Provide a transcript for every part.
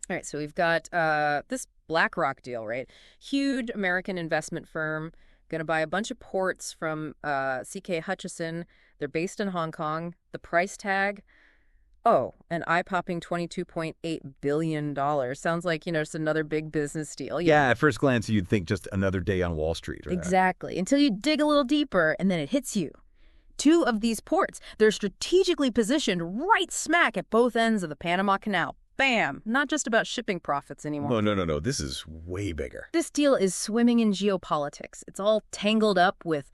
All right, so we've got this BlackRock deal, right? Huge American investment firm, going to buy a bunch of ports from CK Hutchison. They're based in Hong Kong. The price tag, oh, an eye-popping $22.8 billion. Sounds like, just another big business deal. Yeah, at first glance, you'd think just another day on Wall Street. Exactly, until you dig a little deeper, and then it hits you. Two of these ports, they're strategically positioned right smack at both ends of the Panama Canal. Bam! Not just about shipping profits anymore. No. This is way bigger. This deal is swimming in geopolitics. It's all tangled up with,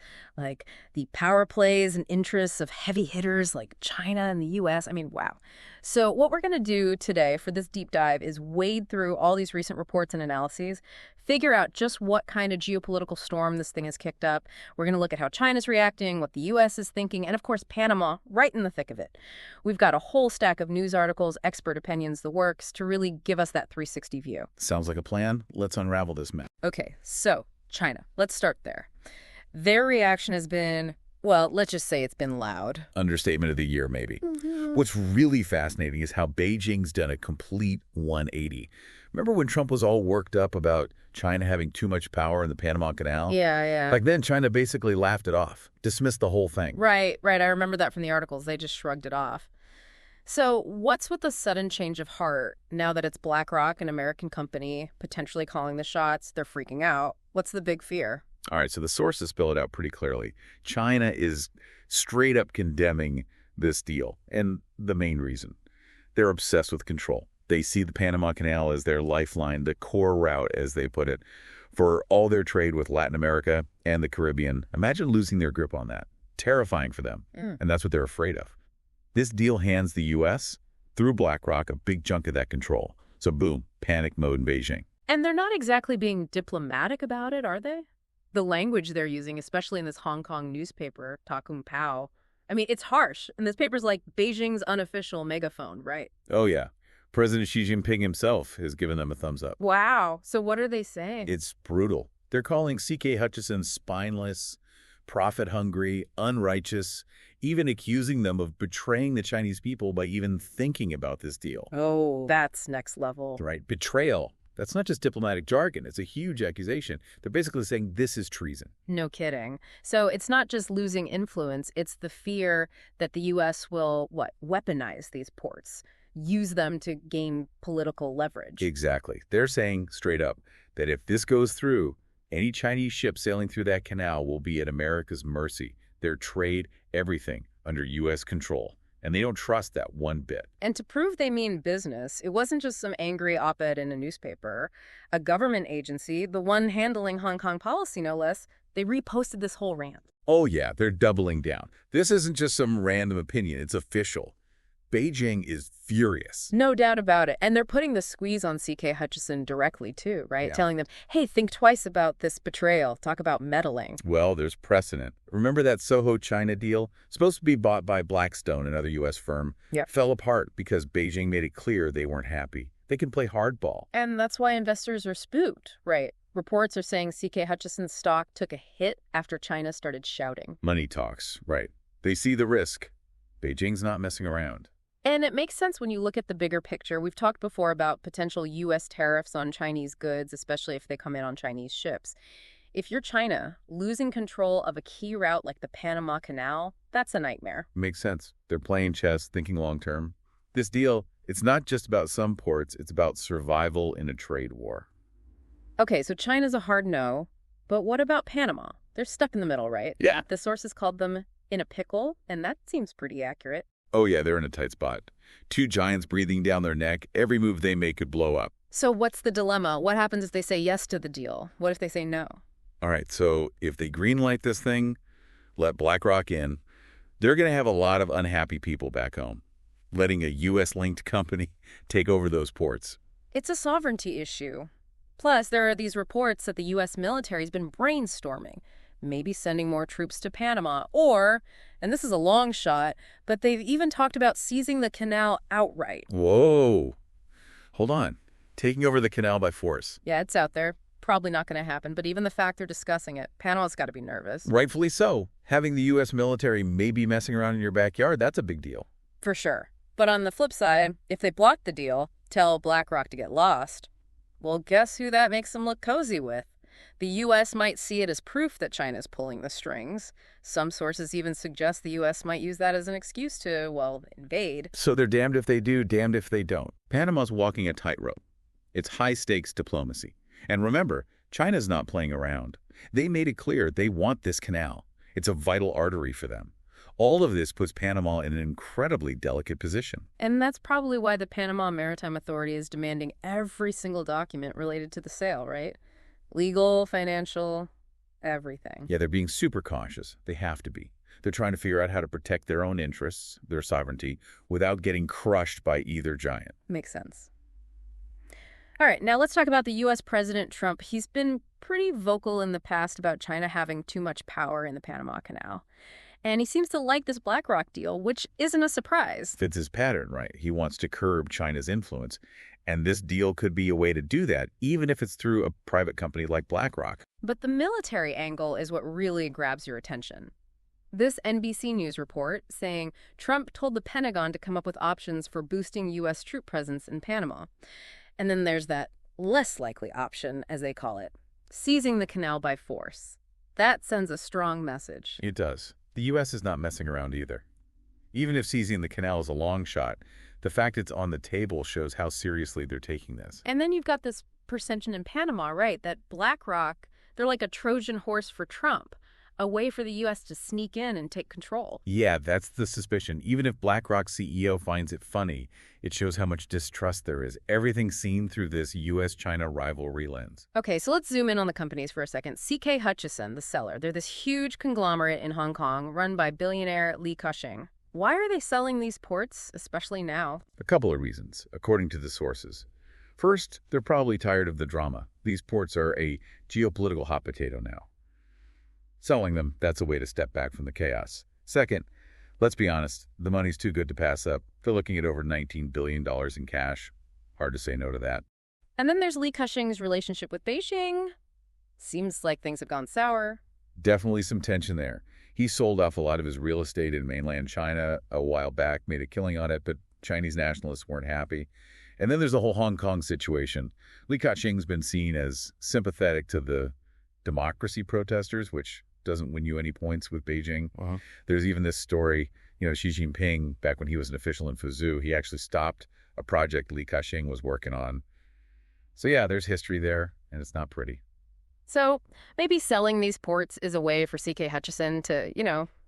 the power plays and interests of heavy hitters like China and the U.S. I mean, wow. So what we're going to do today for this deep dive is wade through all these recent reports and analyses, figure out just what kind of geopolitical storm this thing has kicked up. We're going to look at how China's reacting, what the U.S. is thinking, and of course, Panama, right in the thick of it. We've got a whole stack of news articles, expert opinions, the works, to really give us that 360 view. Sounds like a plan. Let's unravel this mess. Okay, so China. Let's start there. Their reaction has been, well, let's just say it's been loud. Understatement of the year, maybe. What's really fascinating is how Beijing's done a complete 180. Remember when Trump was all worked up about China having too much power in the Panama Canal? Yeah. Back then, China basically laughed it off, dismissed the whole thing. Right. I remember that from the articles. They just shrugged it off. So what's with the sudden change of heart now that it's BlackRock, an American company, potentially calling the shots? They're freaking out. What's the big fear? All right, so the sources spell it out pretty clearly. China is straight up condemning this deal, and the main reason. They're obsessed with control. They see the Panama Canal as their lifeline, the core route, as they put it, for all their trade with Latin America and the Caribbean. Imagine losing their grip on that. Terrifying for them, and that's what they're afraid of. This deal hands the U.S., through BlackRock, a big chunk of that control. So boom, panic mode in Beijing. And they're not exactly being diplomatic about it, are they? The language they're using, especially in this Hong Kong newspaper, Ta Kung Pao, I mean, it's harsh. And this paper's like Beijing's unofficial megaphone, right? Oh, yeah. President Xi Jinping himself has given them a thumbs up. Wow. So what are they saying? It's brutal. They're calling CK Hutchison spineless, profit-hungry, unrighteous, even accusing them of betraying the Chinese people by even thinking about this deal. Oh, that's next level. Right. Betrayal. That's not just diplomatic jargon. It's a huge accusation. They're basically saying this is treason. No kidding. So it's not just losing influence. It's the fear that the U.S. will, weaponize these ports, use them to gain political leverage. Exactly. They're saying straight up that if this goes through, any Chinese ship sailing through that canal will be at America's mercy. Their trade, everything, under U.S. control. And they don't trust that one bit. And to prove they mean business, it wasn't just some angry op-ed in a newspaper. A government agency, the one handling Hong Kong policy no less, they reposted this whole rant. Oh yeah, they're doubling down. This isn't just some random opinion, it's official. Beijing is furious. No doubt about it. And they're putting the squeeze on CK Hutchison directly too, right? Yeah. Telling them, hey, think twice about this betrayal. Talk about meddling. Well, there's precedent. Remember that Soho China deal? Supposed to be bought by Blackstone, another U.S. firm. Yep. Fell apart because Beijing made it clear they weren't happy. They can play hardball. And that's why investors are spooked, right? Reports are saying CK Hutchison's stock took a hit after China started shouting. Money talks, right. They see the risk. Beijing's not messing around. And it makes sense when you look at the bigger picture. We've talked before about potential U.S. tariffs on Chinese goods, especially if they come in on Chinese ships. If you're China, losing control of a key route like the Panama Canal, that's a nightmare. Makes sense. They're playing chess, thinking long-term. This deal, it's not just about some ports, it's about survival in a trade war. Okay, so China's a hard no, but what about Panama? They're stuck in the middle, right? Yeah. The sources called them in a pickle, and that seems pretty accurate. Oh yeah, they're in a tight spot. Two giants breathing down their neck. Every move they make could blow up. So what's the dilemma? What happens if they say yes to the deal? What if they say no? All right, so if they greenlight this thing, let BlackRock in, they're going to have a lot of unhappy people back home, letting a U.S.-linked company take over those ports. It's a sovereignty issue. Plus, there are these reports that the U.S. military's been brainstorming, maybe sending more troops to Panama, or, and this is a long shot, but they've even talked about seizing the canal outright. Whoa. Hold on. Taking over the canal by force. Yeah, it's out there. Probably not going to happen, but even the fact they're discussing it, Panama's got to be nervous. Rightfully so. Having the U.S. military maybe messing around in your backyard, that's a big deal. For sure. But on the flip side, if they block the deal, tell BlackRock to get lost. Well, guess who that makes them look cozy with? The U.S. might see it as proof that China's pulling the strings. Some sources even suggest the U.S. might use that as an excuse to, well, invade. So they're damned if they do, damned if they don't. Panama's walking a tightrope. It's high-stakes diplomacy. And remember, China's not playing around. They made it clear they want this canal. It's a vital artery for them. All of this puts Panama in an incredibly delicate position. And that's probably why the Panama Maritime Authority is demanding every single document related to the sale, right? Legal, financial, everything. Yeah, they're being super cautious. They have to be. They're trying to figure out how to protect their own interests, their sovereignty, without getting crushed by either giant. Makes sense. All right, now let's talk about the U.S. President Trump. He's been pretty vocal in the past about China having too much power in the Panama Canal. And he seems to like this BlackRock deal, which isn't a surprise. Fits his pattern, right? He wants to curb China's influence. And this deal could be a way to do that, even if it's through a private company like BlackRock. But the military angle is what really grabs your attention. This NBC News report saying Trump told the Pentagon to come up with options for boosting U.S. troop presence in Panama. And then there's that less likely option, as they call it, seizing the canal by force. That sends a strong message. It does. The U.S. is not messing around either. Even if seizing the canal is a long shot, the fact it's on the table shows how seriously they're taking this. And then you've got this perception in Panama, right, that BlackRock, they're like a Trojan horse for Trump, a way for the U.S. to sneak in and take control. Yeah, that's the suspicion. Even if BlackRock's CEO finds it funny, it shows how much distrust there is. Everything's seen through this U.S.-China rivalry lens. Okay, so let's zoom in on the companies for a second. CK Hutchison, the seller, they're this huge conglomerate in Hong Kong run by billionaire Li Ka-shing. Why are they selling these ports, especially now? A couple of reasons, according to the sources. First, they're probably tired of the drama. These ports are a geopolitical hot potato now. Selling them, that's a way to step back from the chaos. Second, let's be honest, the money's too good to pass up. They're looking at over $19 billion in cash. Hard to say no to that. And then there's Li Ka-shing's relationship with Beijing. Seems like things have gone sour. Definitely some tension there. He sold off a lot of his real estate in mainland China a while back, made a killing on it, but Chinese nationalists weren't happy. And then there's the whole Hong Kong situation. Li Ka-shing's been seen as sympathetic to the democracy protesters, which doesn't win you any points with Beijing. Uh-huh. There's even this story, Xi Jinping, back when he was an official in Fuzhou, he actually stopped a project Li Ka-shing was working on. So yeah, there's history there, and it's not pretty. So maybe selling these ports is a way for CK Hutchison to,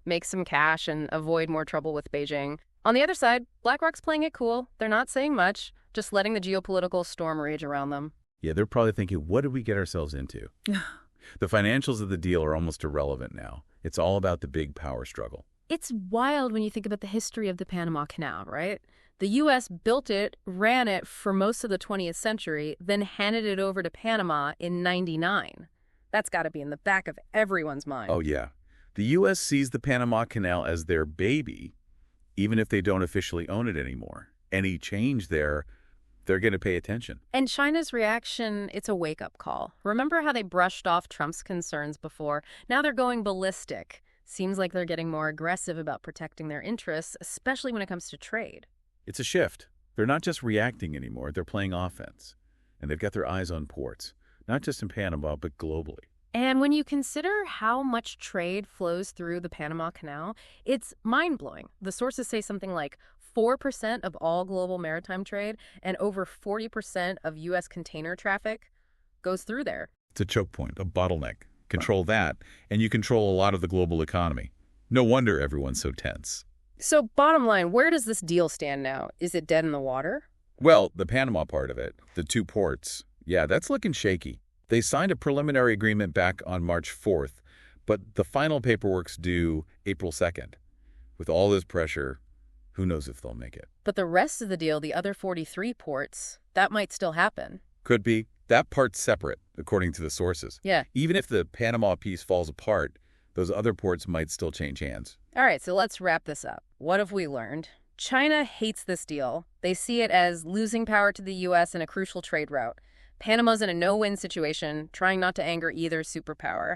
make some cash and avoid more trouble with Beijing. On the other side, BlackRock's playing it cool. They're not saying much, just letting the geopolitical storm rage around them. Yeah, they're probably thinking, what did we get ourselves into? The financials of the deal are almost irrelevant now. It's all about the big power struggle. It's wild when you think about the history of the Panama Canal, right? The U.S. built it, ran it for most of the 20th century, then handed it over to Panama in '99. That's got to be in the back of everyone's mind. Oh, yeah. The U.S. sees the Panama Canal as their baby, even if they don't officially own it anymore. Any change there, they're going to pay attention. And China's reaction, it's a wake-up call. Remember how they brushed off Trump's concerns before? Now they're going ballistic. Seems like they're getting more aggressive about protecting their interests, especially when it comes to trade. It's a shift. They're not just reacting anymore. They're playing offense. And they've got their eyes on ports, not just in Panama, but globally. And when you consider how much trade flows through the Panama Canal, it's mind-blowing. The sources say something like 4% of all global maritime trade and over 40% of U.S. container traffic goes through there. It's a choke point, a bottleneck. Control that, and you control a lot of the global economy. No wonder everyone's so tense. So bottom line, where does this deal stand now? Is it dead in the water? Well, the Panama part of it, the two ports, yeah, that's looking shaky. They signed a preliminary agreement back on March 4th, but the final paperwork's due April 2nd. With all this pressure, who knows if they'll make it. But the rest of the deal, the other 43 ports, that might still happen. Could be. That part's separate, according to the sources. Yeah. Even if the Panama piece falls apart, those other ports might still change hands. All right, so let's wrap this up. What have we learned? China hates this deal. They see it as losing power to the U.S. in a crucial trade route. Panama's in a no-win situation, trying not to anger either superpower.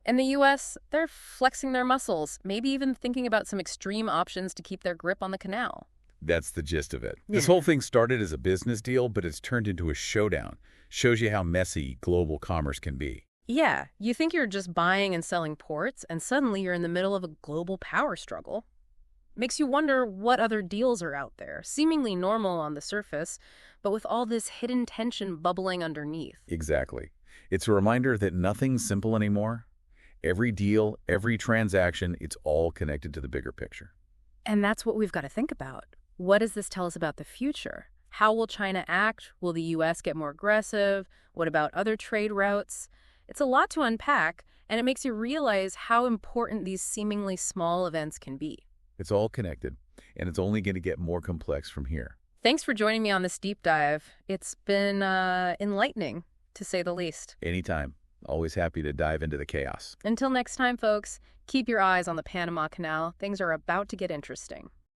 And the U.S., they're flexing their muscles, maybe even thinking about some extreme options to keep their grip on the canal. That's the gist of it. Yeah. This whole thing started as a business deal, but it's turned into a showdown. Shows you how messy global commerce can be. Yeah, you think you're just buying and selling ports, and suddenly you're in the middle of a global power struggle. Makes you wonder what other deals are out there, seemingly normal on the surface, but with all this hidden tension bubbling underneath. Exactly. It's a reminder that nothing's simple anymore. Every deal, every transaction, it's all connected to the bigger picture. And that's what we've got to think about. What does this tell us about the future? How will China act? Will the U.S. get more aggressive? What about other trade routes? It's a lot to unpack, and it makes you realize how important these seemingly small events can be. It's all connected, and it's only going to get more complex from here. Thanks for joining me on this deep dive. It's been enlightening, to say the least. Anytime. Always happy to dive into the chaos. Until next time, folks, keep your eyes on the Panama Canal. Things are about to get interesting.